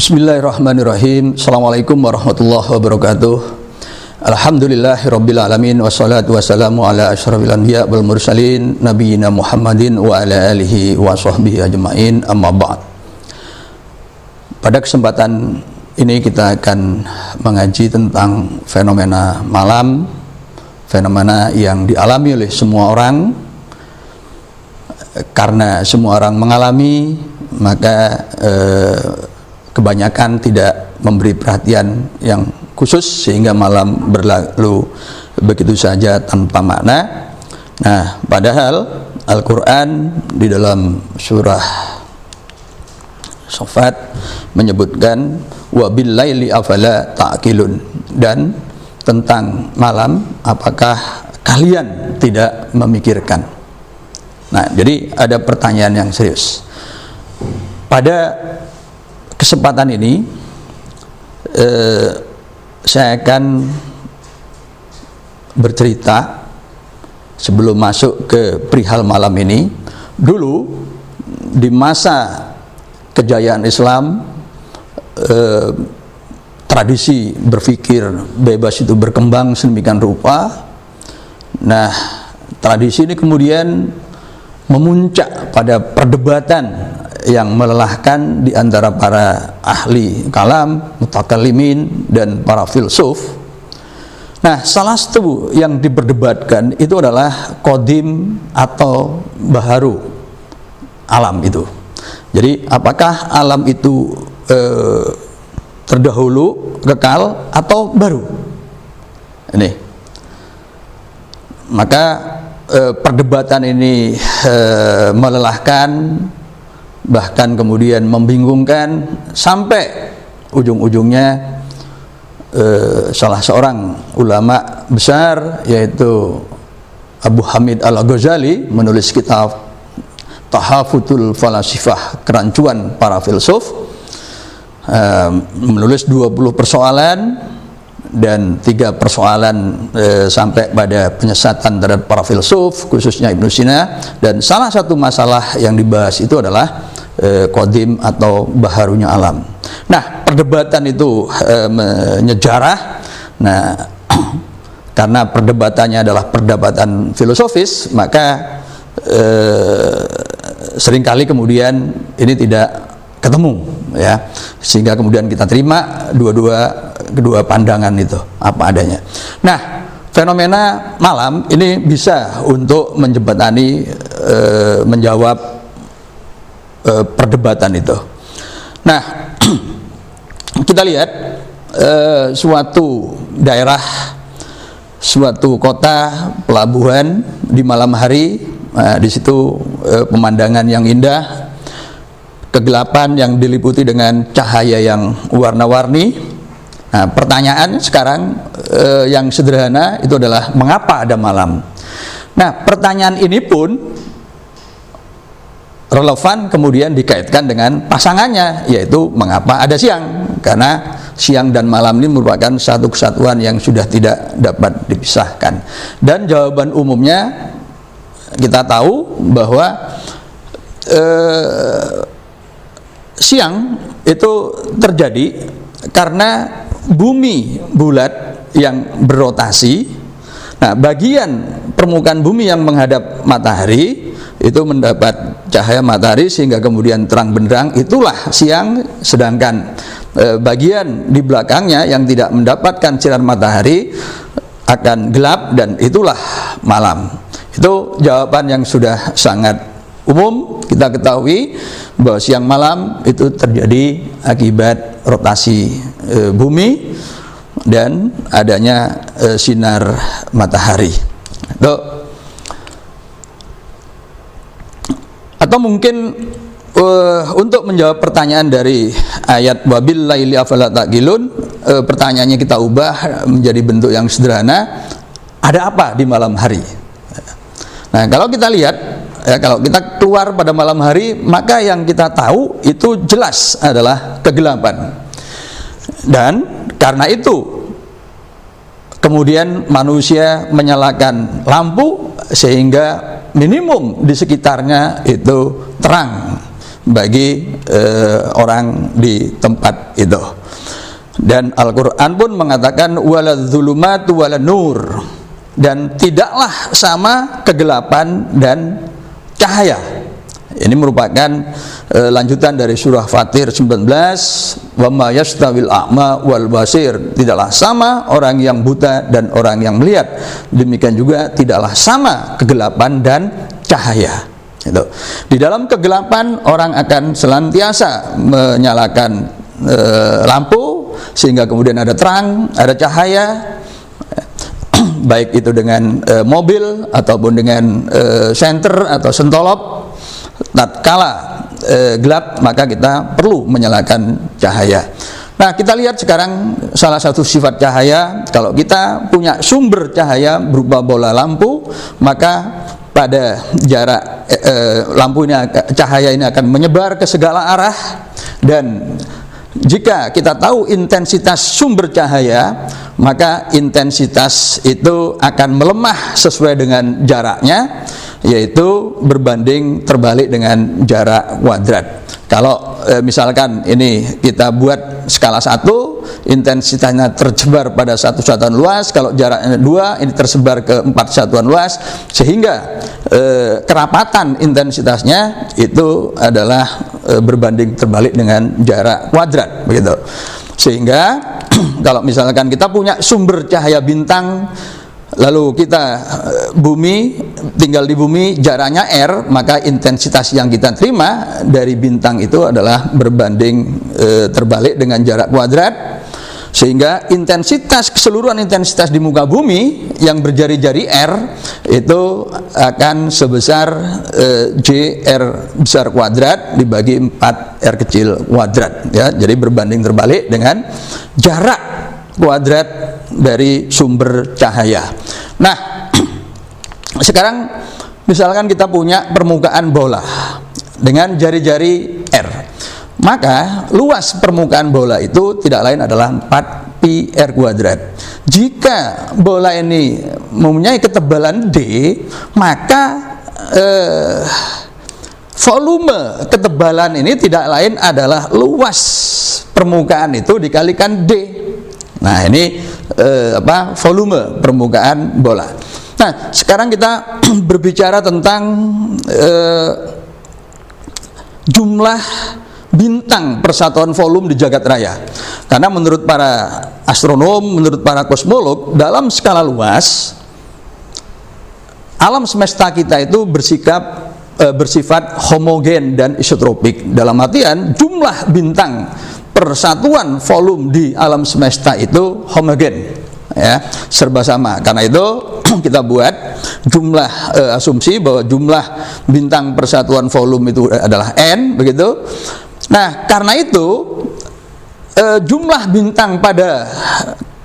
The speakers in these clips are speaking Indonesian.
Bismillahirrahmanirrahim. Assalamualaikum warahmatullahi wabarakatuh. Alhamdulillahirabbil alamin wassalatu wassalamu ala asyrafil anbiya wal mursalin nabiyina Muhammadin wa ala alihi wa sahbihi ajmain, amma ba'd. Pada kesempatan ini kita akan mengaji tentang fenomena malam, fenomena yang dialami oleh semua orang. Karena semua orang mengalami, maka kebanyakan tidak memberi perhatian yang khusus sehingga malam berlalu begitu saja tanpa makna. Nah, padahal Al-Quran di dalam surah Shafat menyebutkan wa bil laili afala ta'qilun, dan tentang malam apakah kalian tidak memikirkan. Nah, jadi ada pertanyaan yang serius. Pada kesempatan ini saya akan bercerita sebelum masuk ke perihal malam ini. Dulu di masa kejayaan Islam, tradisi berpikir bebas itu berkembang sedemikian rupa. Nah, tradisi ini kemudian memuncak pada perdebatan yang melelahkan di antara para ahli kalam, mutakallimin, dan para filsuf. Nah, salah satu yang diperdebatkan itu adalah qadim atau baharu alam itu. Jadi, apakah alam itu terdahulu, kekal, atau baru? Ini. Maka perdebatan ini melelahkan, bahkan kemudian membingungkan, sampai ujung-ujungnya salah seorang ulama besar yaitu Abu Hamid Al-Ghazali menulis kitab Tahafutul Falasifah, kerancuan para filsuf, menulis 20 persoalan dan 3 persoalan sampai pada penyesatan terhadap para filsuf, khususnya Ibnu Sina. Dan salah satu masalah yang dibahas itu adalah qadim atau baharunya alam. Nah, perdebatan itu menyejarah. Nah, karena perdebatannya adalah perdebatan filosofis, maka seringkali kemudian ini tidak ketemu, ya, sehingga kemudian kita terima kedua pandangan itu apa adanya. Nah, fenomena malam ini bisa untuk menjembatani menjawab perdebatan itu. Nah, kita lihat suatu daerah, suatu kota pelabuhan di malam hari, di situ pemandangan yang indah, kegelapan yang diliputi dengan cahaya yang warna-warni. Nah, pertanyaan sekarang yang sederhana itu adalah mengapa ada malam? Nah, pertanyaan ini pun relevan kemudian dikaitkan dengan pasangannya, yaitu mengapa ada siang? Karena siang dan malam ini merupakan satu kesatuan yang sudah tidak dapat dipisahkan. Dan jawaban umumnya kita tahu bahwa siang itu terjadi karena bumi bulat yang berotasi. Nah, bagian permukaan bumi yang menghadap matahari itu mendapat cahaya matahari sehingga kemudian terang benderang, itulah siang. Sedangkan bagian di belakangnya yang tidak mendapatkan sinar matahari akan gelap, dan itulah malam. Itu jawaban yang sudah sangat umum. Kita ketahui bahwa siang malam itu terjadi akibat rotasi bumi dan adanya sinar matahari. Atau mungkin untuk menjawab pertanyaan dari ayat wabil laili afala taqilun, pertanyaannya kita ubah menjadi bentuk yang sederhana. Ada apa di malam hari? Nah, kalau kita lihat, ya, kalau kita keluar pada malam hari, maka yang kita tahu itu jelas adalah kegelapan. Dan karena itu kemudian manusia menyalakan lampu sehingga minimum di sekitarnya itu terang. bagi orang di tempat itu. Dan Al-Quran pun mengatakan waladzulumatu walanur, dan tidaklah sama kegelapan dan cahaya. Ini merupakan lanjutan dari surah Fatir 19, wa ma yastawil a'ma wal basir, tidaklah sama orang yang buta dan orang yang melihat, demikian juga tidaklah sama kegelapan dan cahaya. Itu. Di dalam kegelapan orang akan senantiasa menyalakan lampu sehingga kemudian ada terang, ada cahaya, baik itu dengan mobil ataupun dengan senter atau sentolop. Tatkala gelap maka kita perlu menyalakan cahaya. Nah, kita lihat sekarang salah satu sifat cahaya. Kalau kita punya sumber cahaya berupa bola lampu, maka pada jarak lampu ini, cahaya ini akan menyebar ke segala arah. Dan jika kita tahu intensitas sumber cahaya, maka intensitas itu akan melemah sesuai dengan jaraknya, yaitu berbanding terbalik dengan jarak kuadrat. Kalau misalkan ini kita buat skala 1, intensitasnya tersebar pada 1 satuan luas. Kalau jaraknya 2, ini tersebar ke 4 satuan luas, sehingga kerapatan intensitasnya itu adalah berbanding terbalik dengan jarak kuadrat, begitu. Sehingga kalau misalkan kita punya sumber cahaya bintang, lalu kita tinggal di bumi, jaraknya R, maka intensitas yang kita terima dari bintang itu adalah berbanding terbalik dengan jarak kuadrat, sehingga keseluruhan intensitas di muka bumi yang berjari-jari R itu akan sebesar JR besar kuadrat dibagi 4 R kecil kuadrat, ya. Jadi berbanding terbalik dengan jarak kuadrat dari sumber cahaya. Nah, sekarang misalkan kita punya permukaan bola dengan jari-jari R, maka luas permukaan bola itu tidak lain adalah 4 pi R kuadrat. Jika bola ini mempunyai ketebalan D, maka volume ketebalan ini tidak lain adalah luas permukaan itu dikalikan D. Nah, ini volume permukaan bola. Nah, sekarang kita berbicara tentang jumlah bintang persatuan volume di jagat raya. Karena menurut para astronom, menurut para kosmolog, dalam skala luas alam semesta kita itu bersifat homogen dan isotropik. Dalam artian jumlah bintang persatuan volume di alam semesta itu homogen, ya, serba sama. Karena itu kita buat jumlah asumsi bahwa jumlah bintang persatuan volume itu adalah N, begitu. Nah, karena itu jumlah bintang pada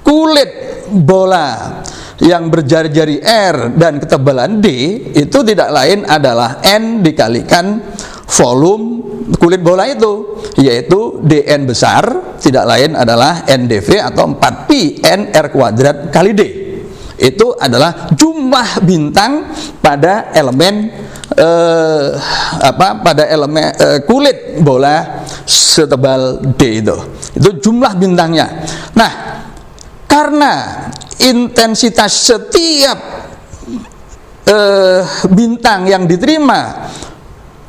kulit bola yang berjari-jari R dan ketebalan D itu tidak lain adalah N dikalikan volume kulit bola itu, yaitu Dn besar tidak lain adalah NdV atau 4pi NR kuadrat kali D. Itu adalah jumlah bintang pada elemen kulit bola setebal D itu. Itu jumlah bintangnya. Nah, karena intensitas setiap bintang yang diterima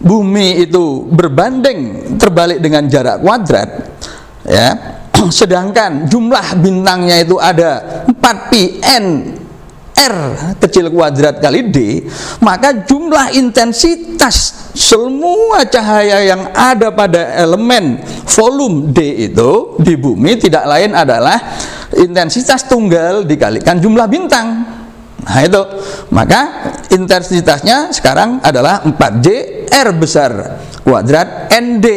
bumi itu berbanding terbalik dengan jarak kuadrat, ya, sedangkan jumlah bintangnya itu ada 4pi N R kecil kuadrat kali D, maka jumlah intensitas semua cahaya yang ada pada elemen volume D itu di bumi tidak lain adalah intensitas tunggal dikalikan jumlah bintang. Nah, itu, maka intensitasnya sekarang adalah 4J R besar kuadrat ND.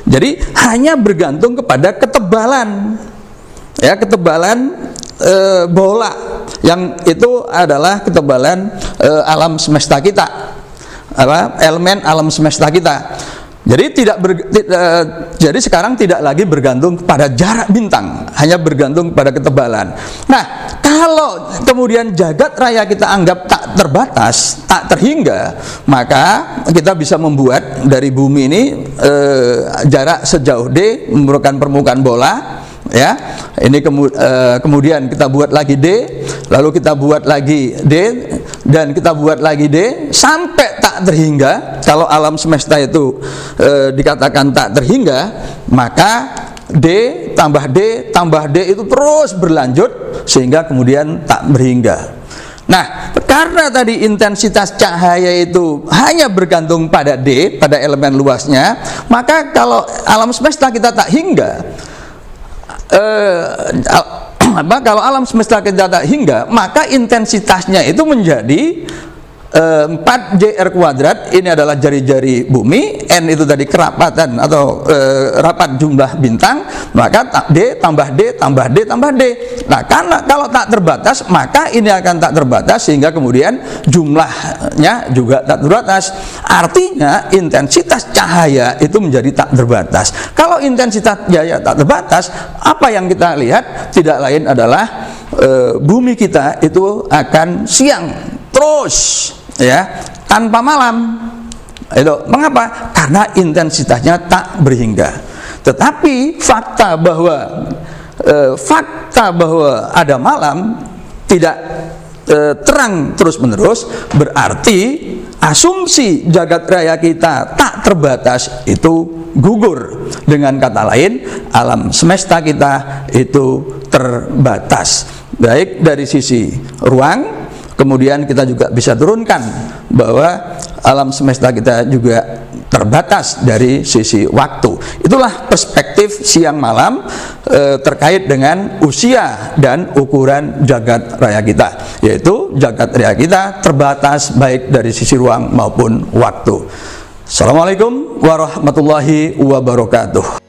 Jadi hanya bergantung kepada ketebalan, ya, ketebalan bola yang itu adalah ketebalan alam semesta kita, elemen alam semesta kita. Jadi jadi sekarang tidak lagi bergantung pada jarak bintang, hanya bergantung pada ketebalan. Nah, kalau kemudian jagat raya kita anggap tak tak terbatas, tak terhingga, maka kita bisa membuat dari bumi ini jarak sejauh D merupakan permukaan bola, ya. Ini kemudian kita buat lagi D, lalu kita buat lagi D, dan kita buat lagi D sampai tak terhingga. Kalau alam semesta itu dikatakan tak terhingga, maka D tambah D tambah D itu terus berlanjut sehingga kemudian tak berhingga. Nah, karena tadi intensitas cahaya itu hanya bergantung pada D, pada elemen luasnya, maka kalau alam semesta kita tak hingga, kalau alam semesta kita tak hingga, maka intensitasnya itu menjadi 4JR kuadrat. Ini adalah jari-jari bumi, N itu tadi kerapatan atau rapat jumlah bintang, maka D tambah D tambah D tambah D. Nah, karena kalau tak terbatas, maka ini akan tak terbatas sehingga kemudian jumlahnya juga tak terbatas. Artinya intensitas cahaya itu menjadi tak terbatas. Kalau intensitas cahaya tak terbatas, apa yang kita lihat tidak lain adalah bumi kita itu akan siang terus, ya, tanpa malam. Itu mengapa? Karena intensitasnya tak berhingga. Tetapi fakta bahwa ada malam tidak terang terus-menerus, berarti asumsi jagat raya kita tak terbatas itu gugur. Dengan kata lain, alam semesta kita itu terbatas, baik dari sisi ruang. Kemudian kita juga bisa turunkan bahwa alam semesta kita juga terbatas dari sisi waktu. Itulah perspektif siang malam terkait dengan usia dan ukuran jagat raya kita, yaitu jagat raya kita terbatas baik dari sisi ruang maupun waktu. Assalamualaikum warahmatullahi wabarakatuh.